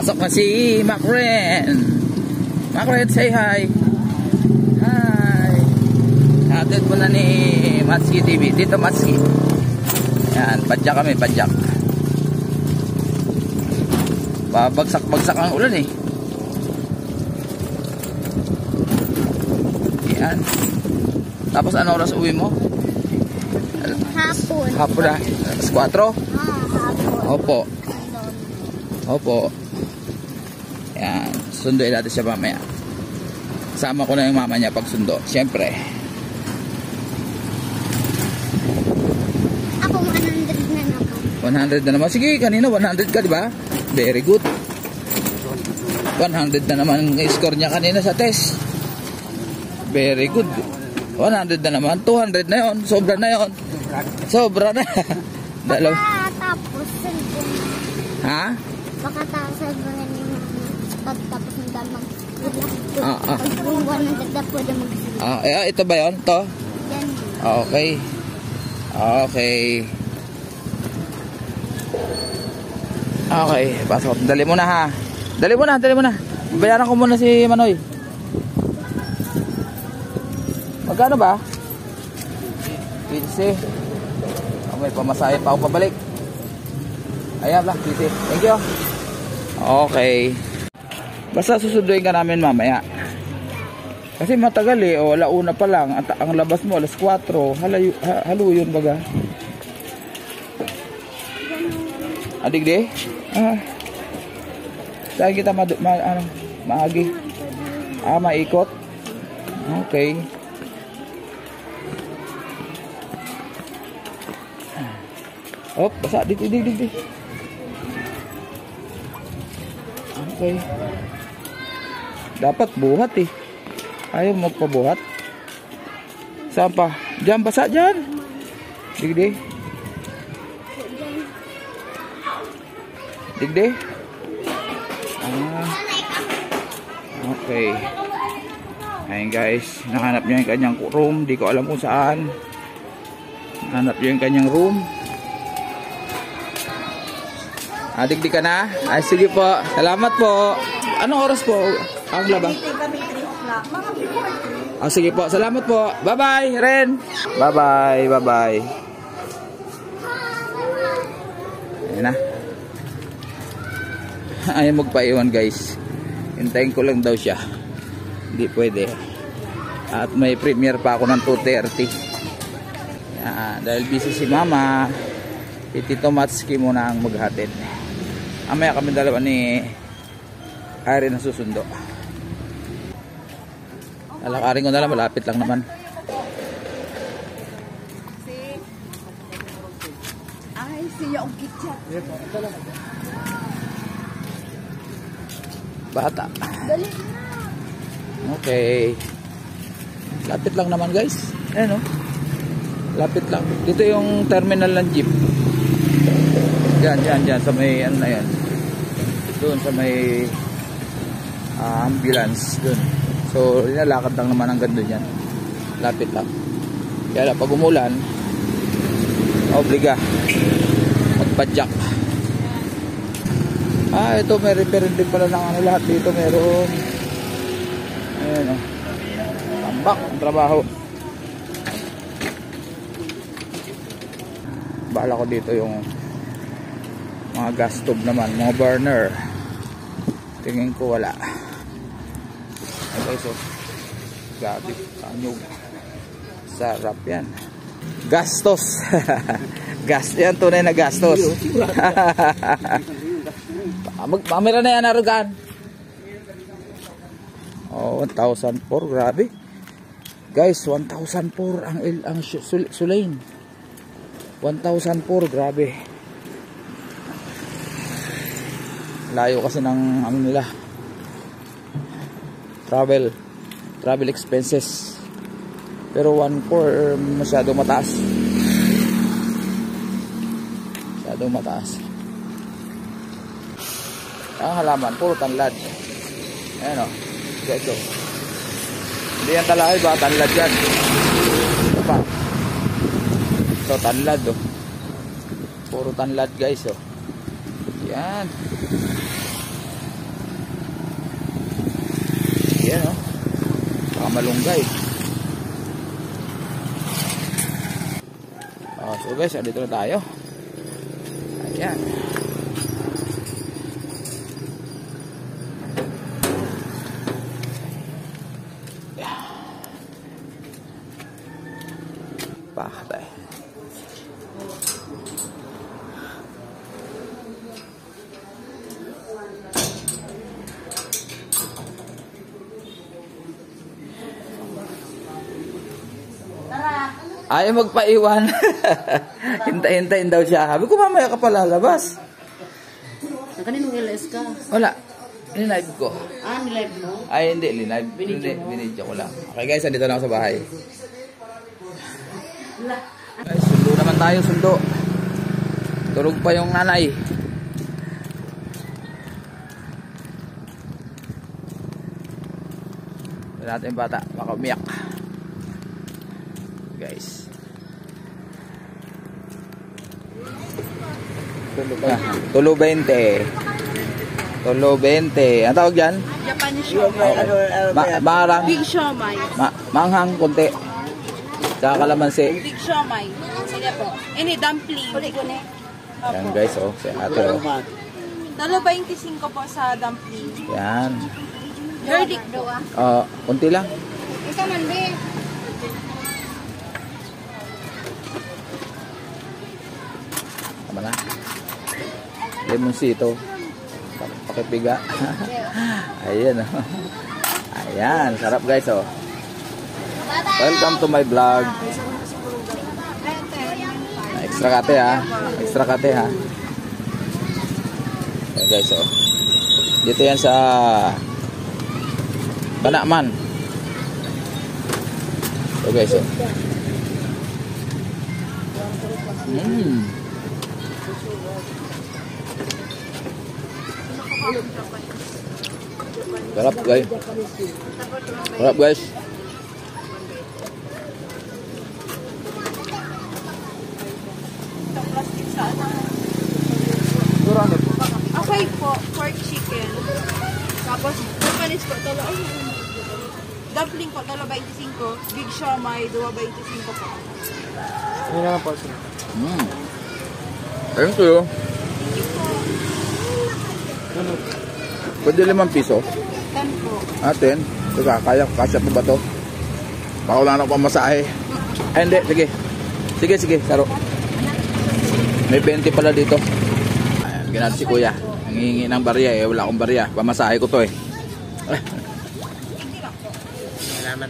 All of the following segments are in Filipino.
Pasok na si Macren. Macren, say hi. Hi. Hatid mo na ni Matski TV. Dito Matski. Yan, padyak kami, padyak. Babagsak-bagsak ang ulan eh. Yan. Tapos ano oras uwi mo? Hapon. Hapon na. Alas 4? Hapon. Opo. Opo. Yan. Sunduin natin siya mamaya. Sama ko na yung mama niya pag sundo. Siyempre. Ako 100 na naman. 100 na naman. Sige, kanina 100 ka, di ba? Very good. 100 na naman ang score niya kanina sa test. Very good. 100 na naman. 200 na yon. Sobra na yon. Sobra na. Dalaw. Baka tapos cellphone. Ha? Baka tapos cellphone yung pagtapos ng damang. Ah. Pag 100 na pwede mag-save. Ito ba yon? To? Yan. Okay. Okay. Okay. Pasok. Dali mo na ha. Dali mo na. Dali mo na. Bayaran ko muna si Manoy. Magkano ba? 15. May pamasahe pa ako pabalik. Ayan lang, 15. Thank you. Okay. Basta susunduin ka namin mamaya. Kasi matagal eh. O, alauna pa lang. At ang labas mo, alas 4. Halo yun baga. Adigde? Saan kita maagi? Maikot? Okay. Oh, basa. Dito. Okay. Dapat buhat eh. Ayaw magpabuhat. Saan pa? Diyan, basa dyan. Digdi. Okay. Ayun guys. Nahanap niya yung kanyang room. Di ko alam kung saan. Nahanap niya yung kanyang room. Digdi ka na? Ay, sige po. Salamat po. Anong oras po ang laba? Sige po. Salamat po. Bye-bye, Ren. Bye-bye. Bye-bye. Ayan na. Ayaw magpaiwan, guys. Hintayin ko lang daw siya. Hindi pwede. At may premiere pa ako ng 2:30. Yan. Dahil busy si Mama, Tito Matski muna ang maghatid. Amaya kami dalawa ni Irene na susundo. Alakarin ko na lang, malapit lang naman. Ay, siya ang kitchat. Bata. Dali na. Okay. Lapit lang naman guys. Ayan o. Lapit lang. Dito yung terminal ng jeep. Diyan sa may ano na yan. Doon sa may ambulance doon. So nilalakad lang naman hanggang doon yan. Lapit lang. Kaya pag umulan, obliga magpadyak. Ito may repair din pala ng ano lahat dito meron. Ayan o. Tambak ang trabaho. Bahala ko dito yung mga gas stove naman, mga burner. Tingin ko wala. Okay, so gabi, anyog. Sarap yan. Gastos. Gas yan, tunay na gastos. Mamira na yan, Arugan. Oh, 1,004, grabe. Guys, 1,004 ang Sulain. 1,004, grabe. Layo kasi ng ano nila. Travel expenses. Pero 1,4 masyado mataas. Masyadong mataas. Ang halaman, puro tanlad. Ayan o. Guys o. Hindi yan talaga ba? Tanlad yan. Ito pa. Ito tanlad o. Puro tanlad guys o. Yan. Ayan o. Baka malunggay. So guys, dito na tayo. Ayan. Patay. Ayaw magpaiwan. Hintay-hintayin daw siya. Sabi ko, mamaya ka pala labas. Kaninong LS ka? Wala. Nilive ko. Nilive mo? Ay, hindi. Nilive. Binidyo ko lang. Okay guys, andito na ako sa bahay. Ay, sundo naman tayo, sundo. Tulog pa yung nanay. Ito natin yung bata. Baka umiyak. Guys. Tulo 20. Tulo 20. Ang tawag dyan? Japanese siomai. Marang. Big siomai. Manghang konti. Tsaka kalamansi. Big siomai. Sige po. Ini dumpling. Yan guys, oh. Si ate, oh. Talo 25 po sa dumpling. Yan. Verdict do Konti lang. Isa man be. Tama na. Lemonsito. Pakipiga. Ayan, oh. Ayan. Sarap guys, oh. Welcome to my vlog. Extra kate ha. Extra kate ha. Ayan guys, oh. Dito yan sa Banaman. So guys, oh. Sarap guys. Sarap guys. Plastic sa ano? Durano po. Okay po, pork chicken. Tapos, Japanese po, talo. Dumpling po, talo 25. Big siomai, 2.25 po. Ano naman po sir? Thank you. Pwede 5 piso? 10 po. 10? Teka, kasya po ba to? Baka wala na akong pamasahe. Ay hindi, sige. Sige, saro. May 20 pala dito. Ayan, ginat si kuya. Nangihingi ng barya eh, wala akong barya. Pamasahe ko to eh. Salamat.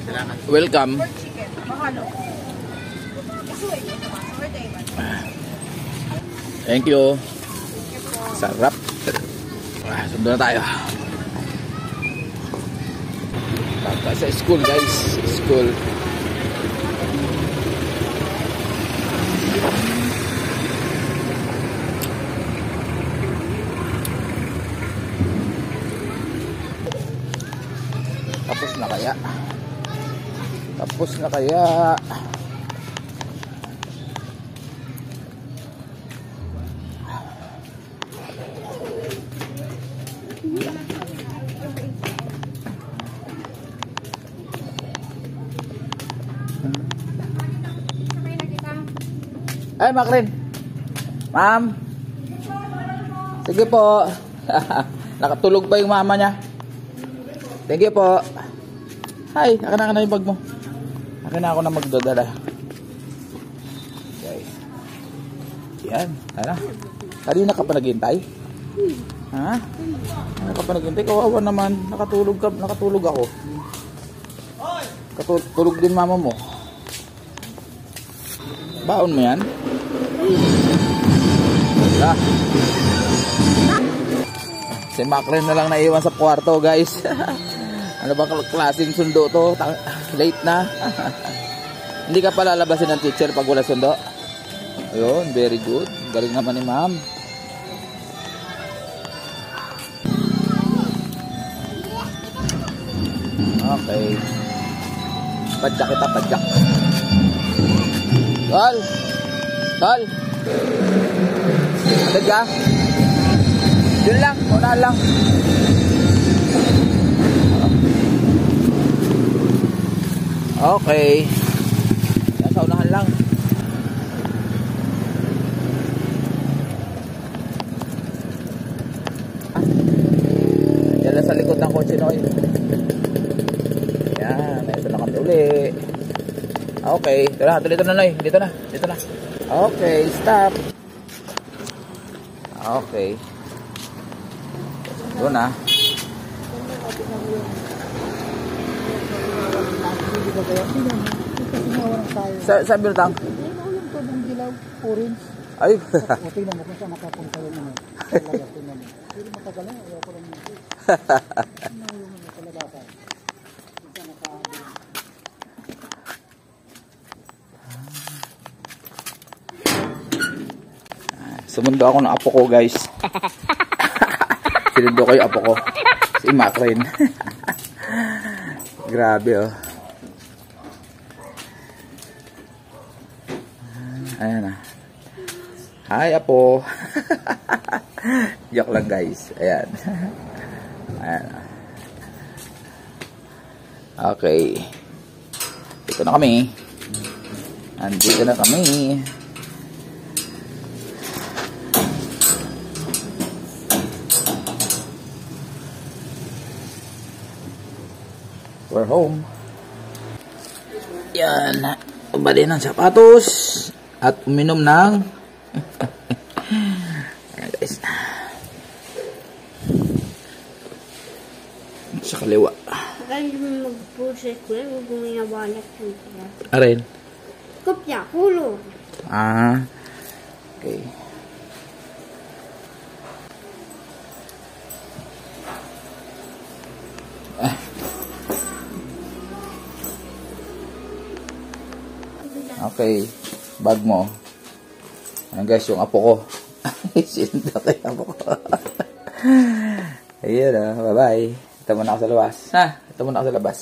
Salamat. Welcome. Pork chicken, mahalo. Thank you. Sarap. Sundo na tayo. Tapos sa school guys. School. Tapos na kaya? Tapos na kaya? Ay, Makrin. Ma'am. Sige po. Nakatulog pa yung mama niya. Thank you po. Hi, akin na yung bag mo. Akin na ako na magdadala. Okay. Yan. Ano? Kanina ka pa naghintay? Ha? Kanina ka pa naghintay? Kawawa naman. Nakatulog ako. Tulog din mama mo. Baon mo yan? Wala. Si Macren na lang naiwan sa kwarto guys. Ano ba klaseng sundo to? Late na. Hindi ka pa lalabasin ng teacher pag wala sundo? Ayun, very good. Galing naman ni ma'am. Okay. Padyak kita, padyak. Tol! Tol! Agad ka? Yun lang, una lang. Okay. Nasa unahan lang. Yan lang sa likod ng kotse, Noy. Yan. Ito na kami uli. Okay. Dito na, Noy. Dito na. Okay. Stop. Okay. Doon na. Sa Birtang? Ay. Tingnan mo kung saan nakapunta yung ano. Pero matagal na, ayaw ko lang yun. Sumundo ako ng apo ko, guys. Sinundo ko yung apo ko. Si Macrin. Grabe, oh. Ayan na. Hi, apo. Joke lang, guys. Ayan. Ayan. Okay. Dito na kami. Andito na kami. We're home. Yan. Ubali ng sapatos. At uminom ng ayan, guys. Sa kaliwa. Bakit hindi mo mag-process ko yan? Huwag mo inabanat yung pala. Arin. Kopya, kulo. Ah. Okay. Okay, bag mo. Ayan, guys, yung apo ko. Sinundan ko yung apo ko. Ayun, bye-bye. Ito muna ako sa labas. Ito muna ako sa labas.